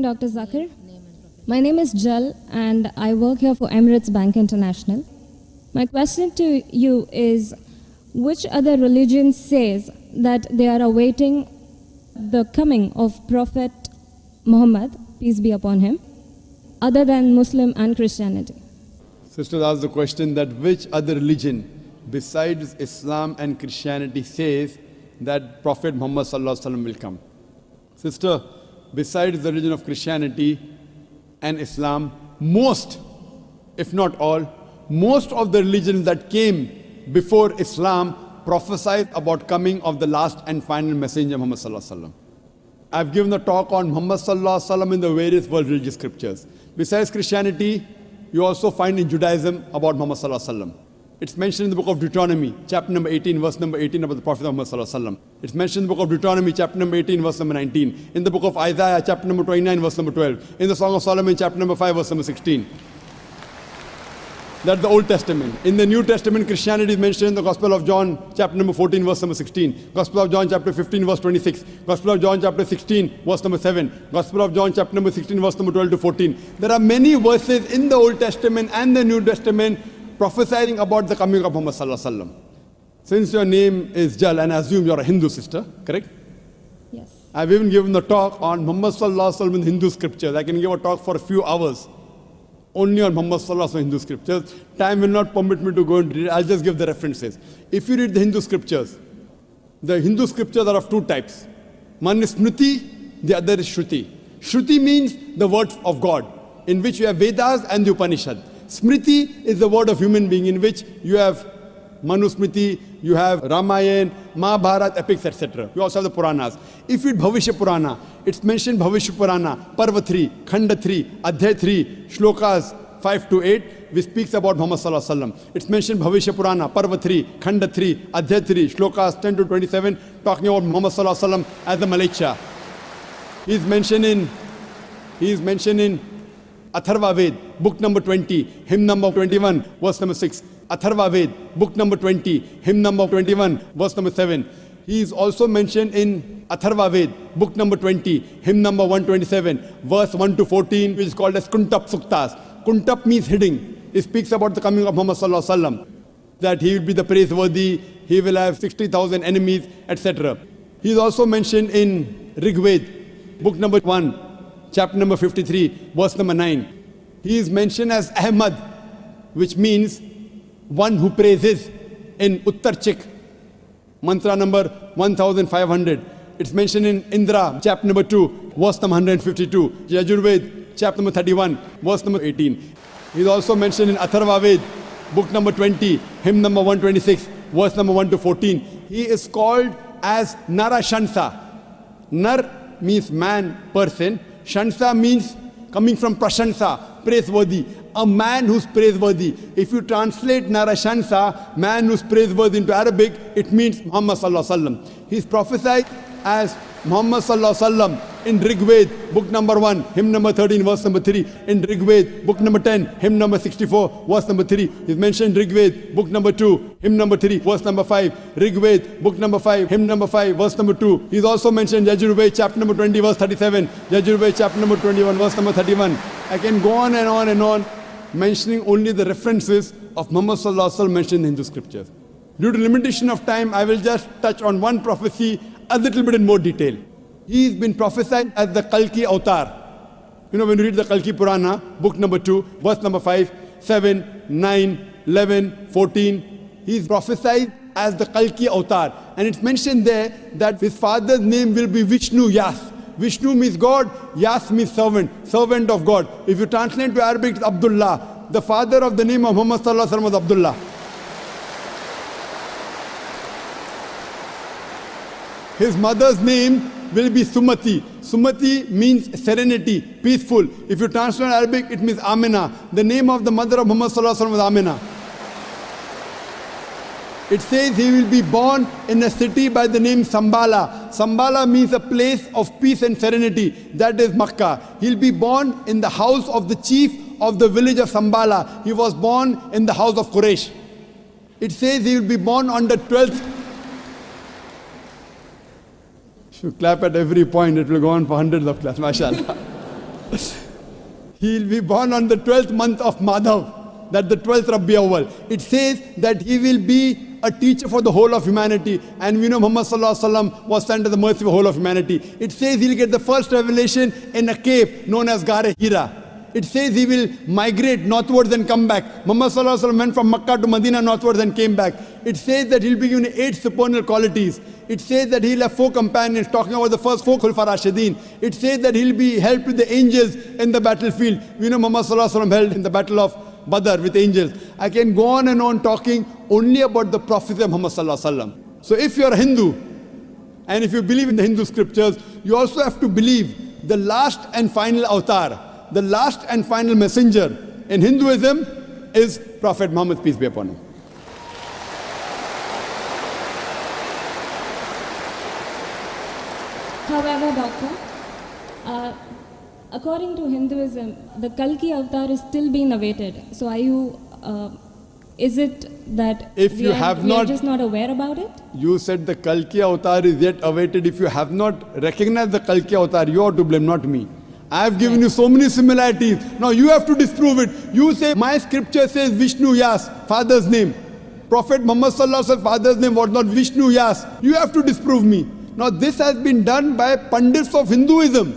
morning, Dr. Zakir. My name is Jal and I work here for Emirates Bank International. My question to you is, which other religion says that they are awaiting the coming of Prophet Muhammad, peace be upon him, other than Muslim and Christianity? Sisters asked the question that which other religion besides Islam and Christianity says that Prophet Muhammad sallallahu alaihi wasallam will come. Sister, besides the religion of Christianity and Islam, most, if not all, most of the religions that came before Islam prophesied about coming of the last and final messenger Muhammad sallallahu alaihi wasallam. I've given a talk on Muhammad sallallahu alaihi wasallam in the various world religious scriptures. Besides Christianity, you also find in Judaism about Muhammad sallallahu alaihi wasallam. It's mentioned in the book of Deuteronomy, chapter number 18, verse number 18 about the Prophet Muhammad sallallahu alaihi wasallam. It's mentioned in the book of Deuteronomy, chapter number 18, verse number 19. In the book of Isaiah, chapter number 29, verse number 12. In the Song of Solomon, chapter number 5, verse number 16. That's the Old Testament. In the New Testament, Christianity is mentioned in the Gospel of John, chapter number 14, verse number 16. Gospel of John, chapter 15, verse 26. Gospel of John, chapter 16, verse number 7. Gospel of John, chapter number 16, verse number 12 to 14. There are many verses in the Old Testament and the New Testament prophesying about the coming of Muhammad sallallahu alaihi wasallam. Since your name is Jal, and I assume you're a Hindu sister, correct? Yes. I've even given a talk on Muhammad sallallahu alaihi wasallam in Hindu scriptures. I can give a talk for a few hours only on Muhammad sallallahu alaihi wasallam Hindu scriptures. Time will not permit me to go and read it. I'll just give the references. If you read the Hindu scriptures are of two types. One is Smriti, the other is Shruti. Shruti means the words of God, in which you have Vedas and the Upanishad. Smriti is the word of human being, in which you have Manusmriti, you have Ramayana, Mahabharata, epics, etc. You also have the Puranas. If you read Bhavishya Purana, it's mentioned Bhavishya Purana, Parva 3, Khanda 3, Adhyay 3, Shlokas 5 to 8, which speaks about Muhammad sallallahu alaihi wasallam. It's mentioned Bhavishya Purana, Parva 3, Khanda 3, Adhyay 3, Shlokas 10 to 27, talking about Muhammad sallallahu alaihi wasallam as the Malacha. He is mentioned in Atharva Ved, book number 20, hymn number 21, verse number 6. Atharva Ved, book number 20, hymn number 21, verse number 7. He is also mentioned in Atharva Ved, book number 20, hymn number 127, verse 1 to 14, which is called as Kuntap Suktas. Kuntap means hidden. It speaks about the coming of Muhammad sallallahu alaihi wasallam, that he will be the praiseworthy, he will have 60,000 enemies, etc. He is also mentioned in Rig Ved, book number 1, chapter number 53, verse number 9. He is mentioned as Ahmad, which means one who praises, in Uttarchik, mantra number 1500. It's mentioned in Indra, chapter number 2, verse number 152. Yajurved, chapter number 31, verse number 18. He is also mentioned in Atharva Ved, book number 20, hymn number 126, verse number 1 to 14. He is called as Narashansa. Nar means man, person. Shansa means coming from Prashansa, praiseworthy. A man who's praiseworthy. If you translate Narashansa, man who's praiseworthy, into Arabic, it means Muhammad sallallahu alaihi wasallam. He's prophesied as Muhammad sallallahu alaihi wasallam in Rig Ved, book number 1, hymn number 13, verse number 3. In Rig Ved, book number 10, hymn number 64, verse number 3. He's mentioned Rig Ved, book number 2, hymn number 3, verse number 5. Rig Ved, book number 5, hymn number 5, verse number 2. He's also mentioned Yajurved, chapter number 20, verse 37. Yajurved, chapter number 21, verse number 31. I can go on and on and on, mentioning only the references of Muhammad sallallahu alaihi wasallam mentioned in Hindu scriptures. Due to limitation of time, I will just touch on one prophecy a little bit in more detail. He's been prophesied as the Kalki Avatar. You know, when you read the Kalki Purana, book number 2, verse number 5, 7, 9, 11, 14, he's prophesied as the Kalki Avatar. And it's mentioned there that his father's name will be Vishnu Yas. Vishnu means God, Yas means servant, servant of God. If you translate to Arabic, it's Abdullah. The father of the name of Muhammad sallallahu alaihi wasallam was Abdullah. His mother's name will be Sumati. Sumati means serenity, peaceful. If you translate Arabic, it means Amina. The name of the mother of Muhammad sallallahu alaihi wasallam was Amina. It says he will be born in a city by the name Sambala. Sambala means a place of peace and serenity. That is Makkah. He'll be born in the house of the chief of the village of Sambala. He was born in the house of Quraysh. It says he will be born on the 12th. If you clap at every point, it will go on for hundreds of claps. MashaAllah. He will be born on the 12th month of Madhav, that the 12th Rabbi Awwal. It says that he will be a teacher for the whole of humanity. And we know Muhammad Sallallahu Alaihi Wasallam was sent to the mercy of the whole of humanity. It says he'll get the first revelation in a cave known as Gare Hira. It says he will migrate northwards and come back. Muhammad Sallallahu Alaihi Wasallam went from Makkah to Medina northwards and came back. It says that he'll be given 8 supernal qualities. It says that he'll have 4 companions, talking about the first 4 Khulfa Rashidin. It says that he'll be helped with the angels in the battlefield. We know Muhammad Sallallahu Alaihi Wasallam held in the battle of Badr with angels. I can go on and on talking only about the prophecy of Muhammad Sallallahu Alaihi Wasallam. So if you're a Hindu, and if you believe in the Hindu scriptures, you also have to believe the last and final avatar, the last and final messenger in Hinduism is Prophet Muhammad, peace be upon him. However, Doctor, according to Hinduism, the Kalki avatar is still being awaited. So are you, is it that If you have we are not- just not aware about it? You said the Kalki avatar is yet awaited. If you have not recognized the Kalki avatar, you are to blame, not me. I have given you so many similarities. Now you have to disprove it. You say, my scripture says Vishnu Yas, father's name. Prophet Muhammad Sallallahu Alaihi Wasallam's father's name was not Vishnu Yas. You have to disprove me. Now this has been done by pundits of Hinduism.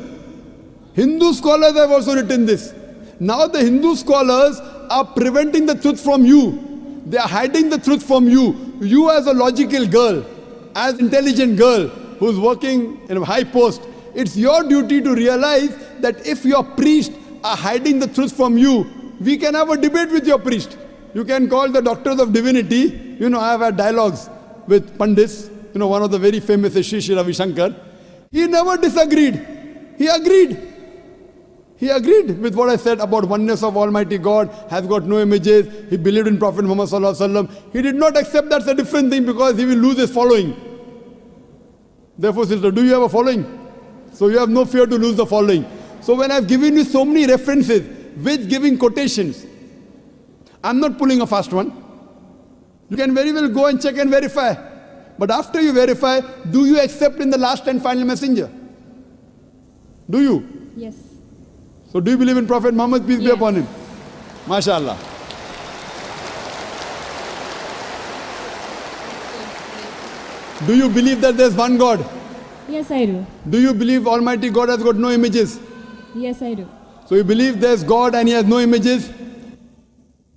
Hindu scholars have also written this. Now the Hindu scholars are preventing the truth from you. They are hiding the truth from you. You as a logical girl, as intelligent girl who's working in a high post, it's your duty to realize that if your priest are hiding the truth from you, we can have a debate with your priest. You can call the doctors of divinity. You know, I have had dialogues with Pandits. You know, one of the very famous is Sri Sri Ravi Shankar. He never disagreed. He agreed. He agreed with what I said about oneness of Almighty God, has got no images. He believed in Prophet Muhammad Sallallahu Alaihi Wasallam. He did not accept that's a different thing because he will lose his following. Therefore, sister, do you have a following? So you have no fear to lose the following. So when I've given you so many references with giving quotations, I'm not pulling a fast one. You can very well go and check and verify. But after you verify, do you accept in the last and final messenger? Do you? Yes. So do you believe in Prophet Muhammad, peace be Yes. upon him? MashaAllah. Do you believe that there's one God? Yes, I do. Do you believe Almighty God has got no images? Yes, I do. So you believe there's God and he has no images?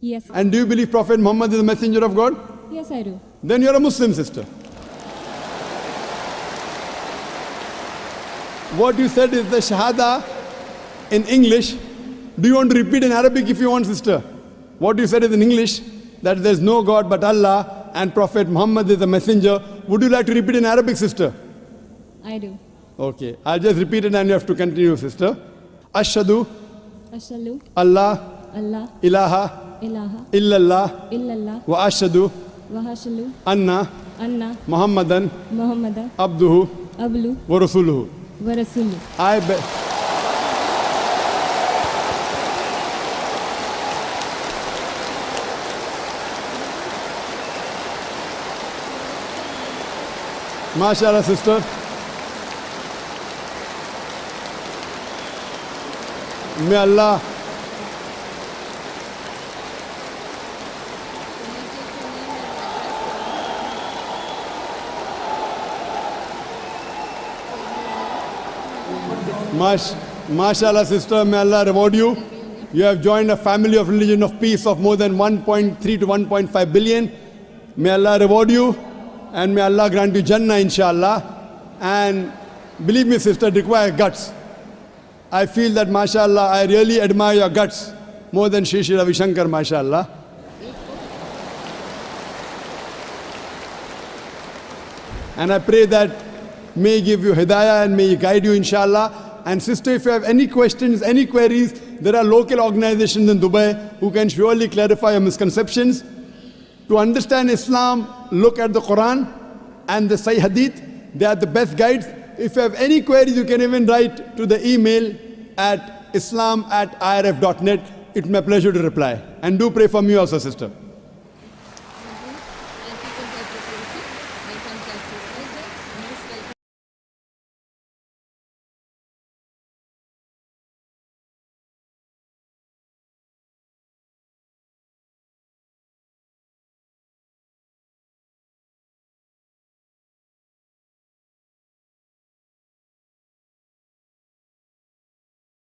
Yes. And do you believe Prophet Muhammad is the messenger of God? Yes, I do. Then you're a Muslim, sister. What you said is the Shahada in English. Do you want to repeat in Arabic if you want, sister? What you said is in English, that there's no God but Allah and Prophet Muhammad is the messenger. Would you like to repeat in Arabic, sister? I do. Okay, I'll just repeat it and you have to continue, sister. Ashhadu Ashalu, Allah Allah, ilaha ilaha, illallah illallah, wa ashhadu wahashalu, anna anna, Muhammadan Muhammada, abduhu ablu, wa rasuluhu. wa rasulu. I be MashaAllah, sister. May Allah MashaAllah, sister, may Allah reward you. You have joined a family of religion of peace of more than 1.3 to 1.5 billion. May Allah reward you and may Allah grant you Jannah, inshallah. And believe me, sister, it requires guts. I feel that, mashallah, I really admire your guts more than Sri Sri Ravi Shankar, mashallah. And I pray that may He give you hidayah and may He guide you, inshallah. And sister, if you have any questions, any queries, there are local organizations in Dubai who can surely clarify your misconceptions. To understand Islam, look at the Quran and the Sahih Hadith. They are the best guides. If you have any queries, you can even write to the email at islam@irf.net. It's my pleasure to reply. And do pray for me also, sister.